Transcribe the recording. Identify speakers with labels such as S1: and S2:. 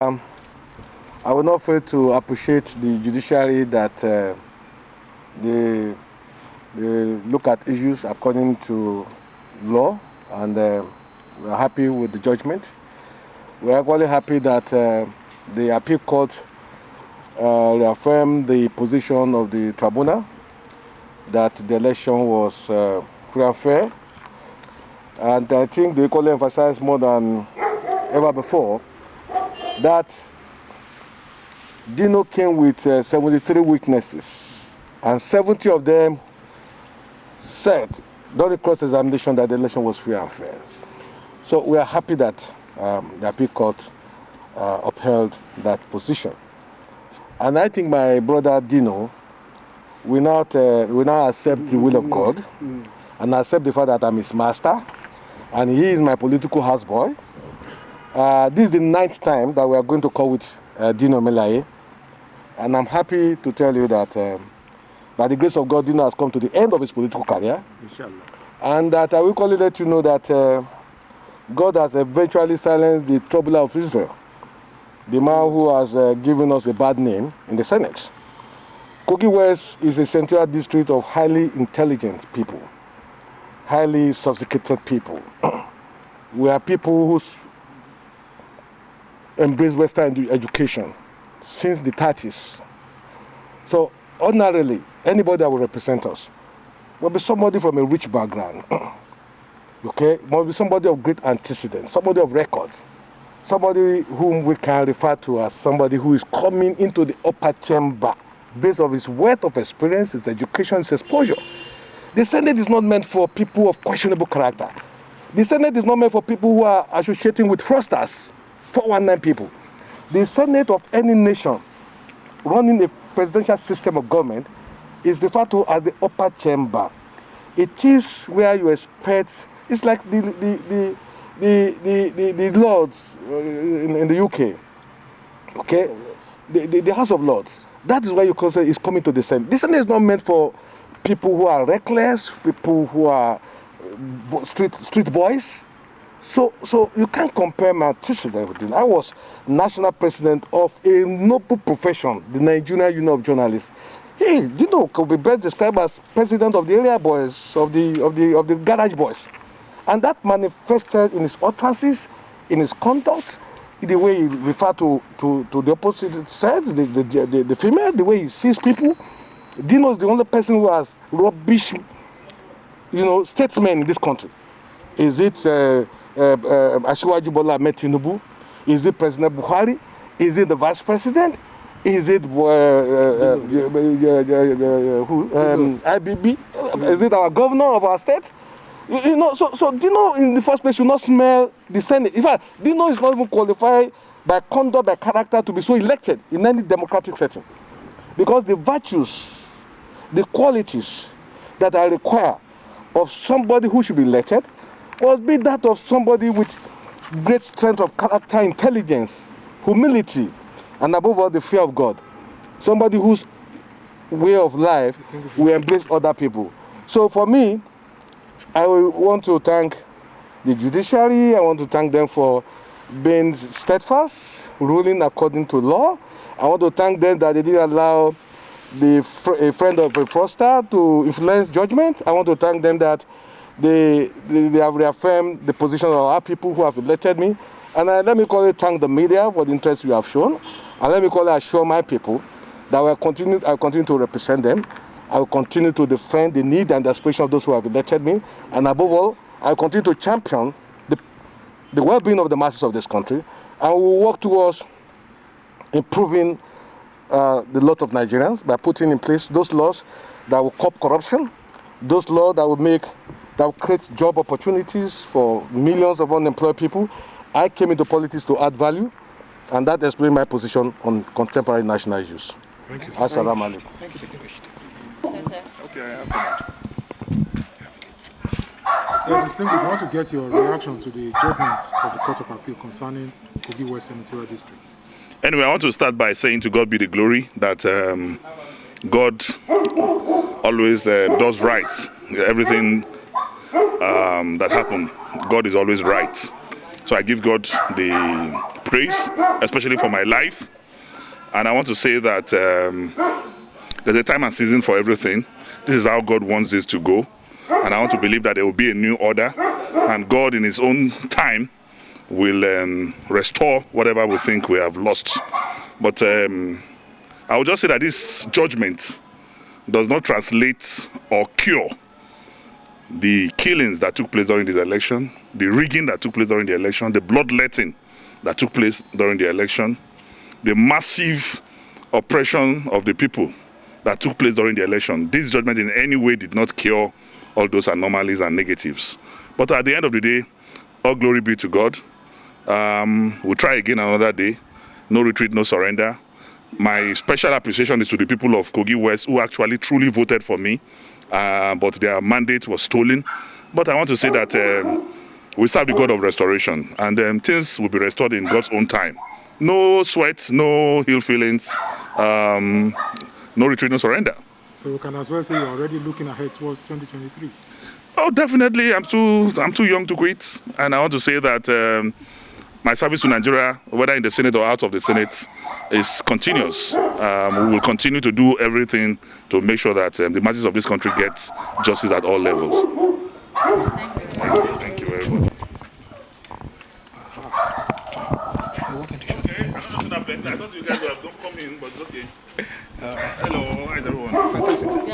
S1: I will not fail to appreciate the judiciary that they look at issues according to law, and we are happy with the judgment. We are equally happy that the appeal court reaffirmed the position of the tribunal that the election was free and fair. And I think they equally emphasized more than ever before that Dino came with 73 witnesses, and 70 of them said during cross-examination that the election was free and fair. So we are happy that the appeal court upheld that position. And I think my brother Dino will now accept the will of God and accept the fact that I'm his master and he is my political houseboy. This is the 9th time that we are going to call with Dino Melaye. And I'm happy to tell you that by the grace of God, Dino has come to the end of his political career.
S2: Inshallah.
S1: And that I will equally let you know that God has eventually silenced the troubler of Israel, the man who has given us a bad name in the Senate. Kogi West is a central district of highly intelligent people, highly sophisticated people. We are people who embrace Western education since the 30s. So ordinarily, anybody that will represent us will be somebody from a rich background. Okay? Must be somebody of great antecedent, somebody of record, somebody whom we can refer to as somebody who is coming into the upper chamber based on his wealth of experience, his education, his exposure. The Senate is not meant for people of questionable character. The Senate is not meant for people who are associating with fraudsters, 419 people. The Senate of any nation running a presidential system of government is referred to as the upper chamber. It is where you expect, it's like the Lords in the UK, okay? The House of Lords. That is why you consider is coming to the Senate. The Senate is not meant for people who are reckless, people who are street boys. So you can't compare my antecedent with it. I was national president of a noble profession, the Nigerian Union of Journalists. Hey, Dino could be best described as president of the area boys, of the garage boys. And that manifested in his utterances, in his conduct, in the way he referred to the opposite sex, the female, the way he sees people. Dino is the only person who has rubbish, statesmen in this country. Is it Asiwaju Bola Ahmed Tinubu? Is it President Buhari? Is it the Vice President? Is it IBB? Is it our governor of our state? So Dino in the first place should not smell the Senate. In fact, Dino is not even qualified by conduct, by character to be so elected in any democratic setting. Because the virtues, the qualities that are required of somebody who should be elected must be that of somebody with great strength of character, intelligence, humility, and above all, the fear of God. Somebody whose way of life will embrace other people. So for me, I want to thank the judiciary. I want to thank them for being steadfast, ruling according to law. I want to thank them that they didn't allow a friend of a fraudster to influence judgment. I want to thank them that they have reaffirmed the position of our people who have elected me. And let me thank the media for the interest you have shown. And let me assure my people that I'll continue to represent them. I will continue to defend the need and the aspiration of those who have elected me. And above all, I will continue to champion the well-being of the masses of this country. And we will work towards improving the lot of Nigerians by putting in place those laws that will curb corruption, those laws that will create job opportunities for millions of unemployed people. I came into politics to add value, and that explains my position on contemporary national issues.
S2: Thank you, sir.
S1: Assalamu alaikum.
S2: Thank you, distinguished.
S3: Okay, I have
S2: Distinguished, I want to get your reaction to the judgment of the Court of Appeal concerning Kogi West Senatorial District.
S3: Anyway, I want to start by saying to God be the glory that God always does right. Everything that happened, God is always right. So I give God the praise, especially for my life. And I want to say that there's a time and season for everything. This is how God wants this to go. And I want to believe that there will be a new order. And God, in His own time, will restore whatever we think we have lost. But I will just say that this judgment does not translate or cure the killings that took place during this election, the rigging that took place during the election, the bloodletting that took place during the election, the massive oppression of the people that took place during the election. This judgment in any way did not cure all those anomalies and negatives. But at the end of the day, all glory be to God. We'll try again another day. No retreat, no surrender. My special appreciation is to the people of Kogi West who actually truly voted for me, but their mandate was stolen. But I want to say that we serve the God of restoration, and things will be restored in God's own time. No sweat, no ill feelings, no retreat, no surrender.
S2: So we can as well say you're already looking ahead towards 2023.
S3: Oh, definitely. I'm too young to quit, and I want to say that my service to Nigeria, whether in the Senate or out of the Senate, is continuous. We will continue to do everything to make sure that the masses of this country get justice at all levels.